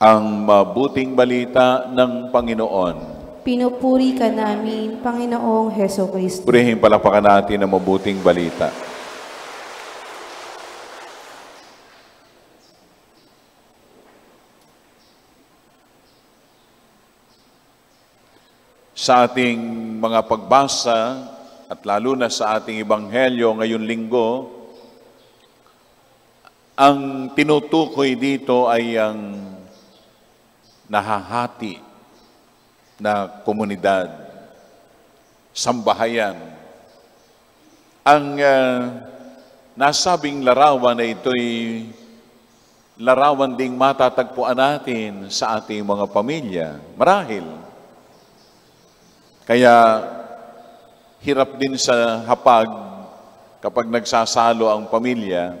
ang mabuting balita ng Panginoon. Pinupuri ka namin, Panginoong Hesukristo. Purihin palakpakan natin ang mabuting balita. Sa ating mga pagbasa at lalo na sa ating Ebanghelyo ngayong linggo, ang tinutukoy dito ay ang nahahati na komunidad, sambahayan. Ang nasabing larawan na ito'y larawan ding matatagpuan natin sa ating mga pamilya. Marahil. Kaya hirap din sa hapag kapag nagsasalo ang pamilya.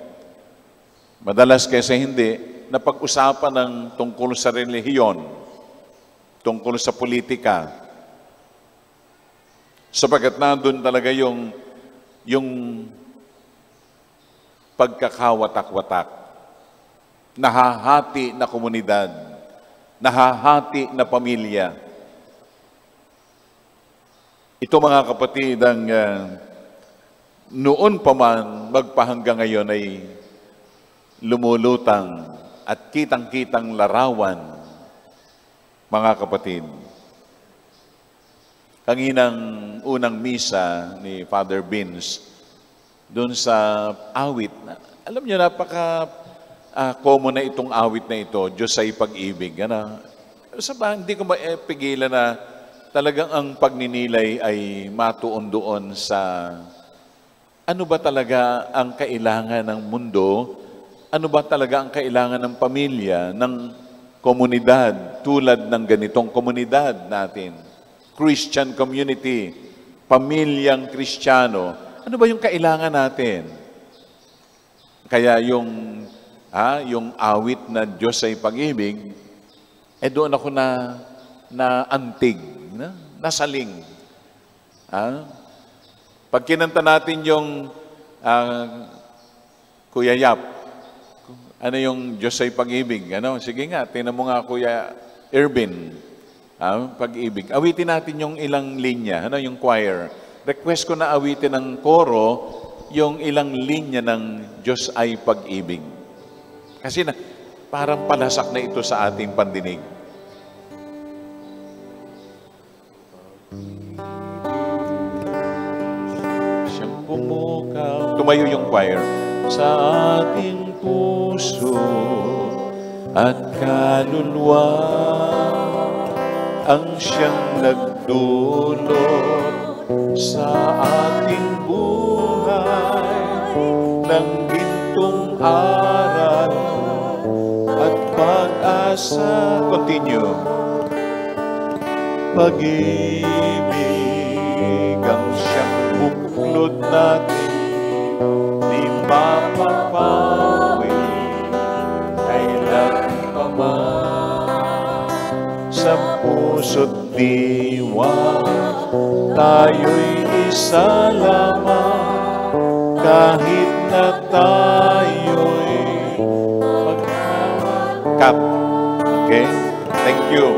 Madalas kaysa hindi, napag-usapan ng tungkol sa relihiyon, tungkol sa politika. Sapagkat nandun talaga yung pagkakawatak-watak, nahahati na komunidad, nahahati na pamilya. Ito mga kapatid, ang noon pa man magpahanggang ngayon ay lumulutang at kitang-kitang larawan, mga kapatid. Kanginang unang misa ni Father Vince, doon sa awit, alam niyo, napaka-common na itong awit na ito, Diyos ay pag-ibig. Hindi ko mapigilan na talagang ang pagninilay ay matuon doon sa ano ba talaga ang kailangan ng mundo, ano ba talaga ang kailangan ng pamilya, ng komunidad, tulad ng ganitong komunidad natin, Christian community, pamilyang Kristiyano, ano ba yung kailangan natin? Kaya yung awit na Diyos ay pag-ibig, doon ako na antig, nasaling. Pag kinanta natin yung Kuya Yap, ano yung Diyos ay pag-ibig? Sige nga, tingnan mo nga Kuya Irvin, pag-ibig. Awitin natin yung ilang linya, yung choir. Request ko na awitin ng koro yung ilang linya ng Diyos ay pag-ibig. Kasi parang palasak na ito sa ating pandinig. Tumayo yung choir. Sa ating puso at kaluluwa ang siyang nagdulot sa ating buhay ng gintong aral at pag-asa. Continue. Pag-ibig ang siyang buklod natin, di mapapawi kailan pa man. Sa puso't diwa tayo'y isa lamang, kahit na tayo'y magkakap. Okay? Thank you.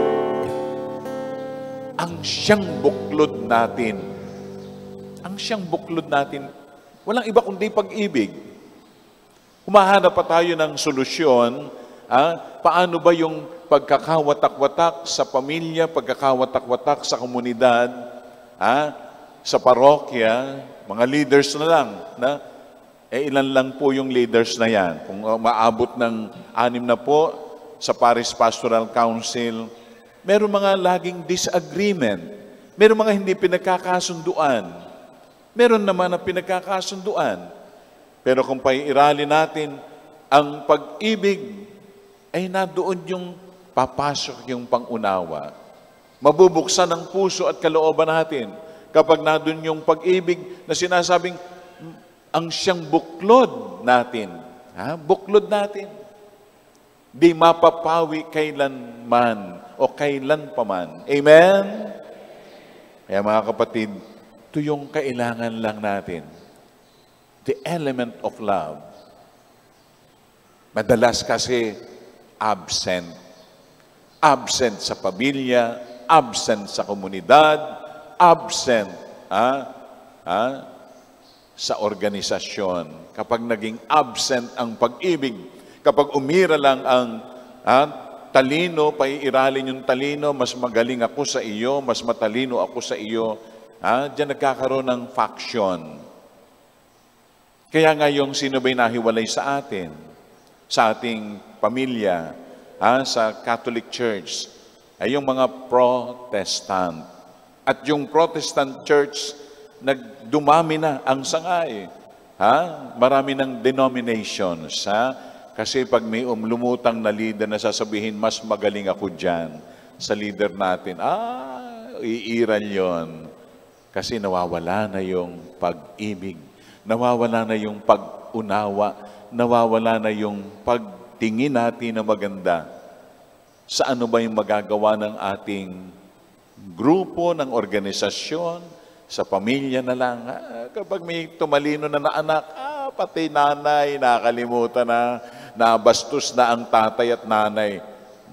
Ang siyang buklod natin, walang iba kundi pag-ibig. Humahanap pa tayo ng solusyon. Paano ba yung pagkakawatak-watak sa pamilya, pagkakawatak-watak sa komunidad, sa parokya, mga leaders na lang. Ilan lang po yung leaders na yan. Kung maabot ng 6 na po sa Parish Pastoral Council, meron mga laging disagreement. Meron mga hindi pinagkakasunduan. Meron naman na pinagkakasunduan. Pero kung paiirali natin ang pag-ibig, ay nadoon yung papasok yung pangunawa. Mabubuksan ang puso at kalooban natin kapag nadoon yung pag-ibig na sinasabing ang siyang buklod natin. Buklod natin. Di mapapawi kailanman o kailan paman. Amen? Kaya mga kapatid, ito yung kailangan lang natin. The element of love. Madalas kasi absent. absent sa pamilya, absent sa komunidad, absent sa organisasyon. Kapag naging absent ang pag-ibig, kapag umira lang ang talino, paiiralin yung talino, mas magaling ako sa iyo, mas matalino ako sa iyo, diyan nagkakaroon ng faction. Kaya nga yung sino ba'y nahiwalay sa atin, sa ating pamilya, sa Catholic Church, ay yung mga Protestant. At yung Protestant Church, dumami na ang sangay. Marami ng denominations. Kasi pag may lumutang na leader na sasabihin, mas magaling ako dyan sa leader natin, iiral yon. Kasi nawawala na yung pag-ibig, nawawala na yung pag-unawa, nawawala na yung pagtingin natin na maganda. Sa ano ba yung magagawa ng ating grupo, ng organisasyon, sa pamilya na lang. Kapag may tumalino na anak, pati nanay, nakalimutan na, nabastos na ang tatay at nanay.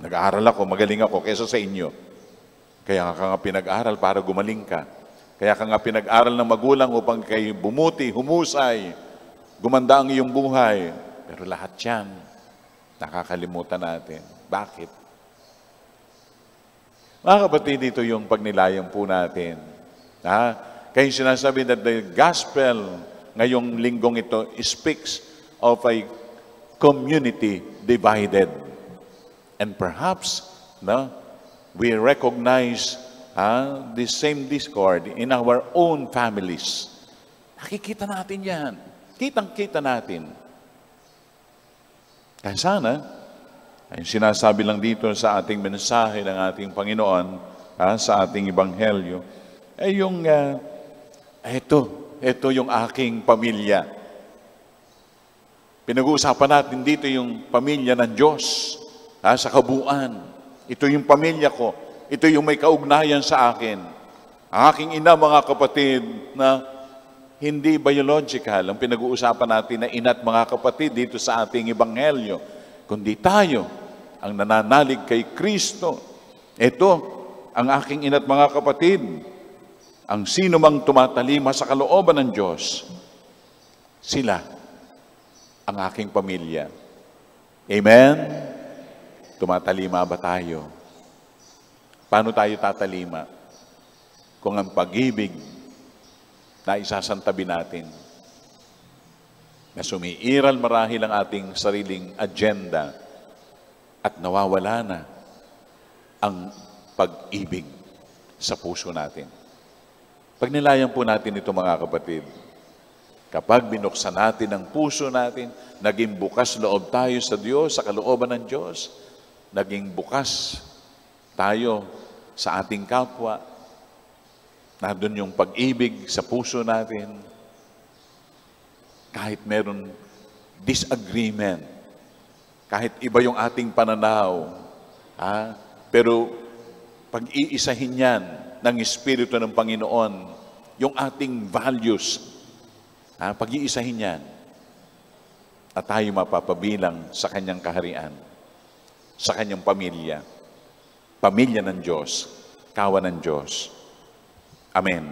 Nag-aaral ako, magaling ako kaysa sa inyo. Kaya ka nga pinag-aral para gumaling ka. Kaya ka nga pinag-aral ng magulang upang kayo bumuti, humusay, gumanda ang iyong buhay. Pero lahat yan, nakakalimutan natin. Bakit? Mga kapatid, dito yung pagnilayang po natin. Kaya sinasabi that the gospel ngayong linggong ito speaks of a community divided. And perhaps, we recognize the same discord in our own families. Nakikita natin yan. Kitang-kita natin. Kaya sana, ay sinasabi lang dito sa ating mensahe ng ating Panginoon, sa ating Ebanghelyo, ay yung, ito yung aking pamilya. Pinag-uusapan natin dito yung pamilya ng Diyos, sa kabuuan. Ito yung pamilya ko. Ito yung may kaugnayan sa akin. Ang aking ina, mga kapatid, na hindi biological, ang pinag-uusapan natin na ina't mga kapatid dito sa ating Ebanghelyo, kundi tayo, ang nananalig kay Kristo. Ito, ang aking ina't mga kapatid, ang sino mang tumatalima sa kalooban ng Diyos, sila ang aking pamilya. Amen? Tumatalima ba tayo? Paano tayo tatalima? Kung ang pag-ibig na isasantabi natin, na sumiiral marahil ang ating sariling agenda, at nawawala na ang pag-ibig sa puso natin. Pagnilayan po natin ito, mga kapatid. Kapag binuksan natin ang puso natin, naging bukas loob tayo sa Diyos, sa kalooban ng Diyos, naging bukas tayo sa ating kapwa, nandun yung pag-ibig sa puso natin, kahit meron disagreement, kahit iba yung ating pananaw, pero pag-iisahin yan ng Espiritu ng Panginoon, yung ating values, pag-iisahin yan, at tayo mapapabilang sa Kanyang kaharian, sa Kanyang pamilya ng Diyos, kawan ng Diyos. Amen.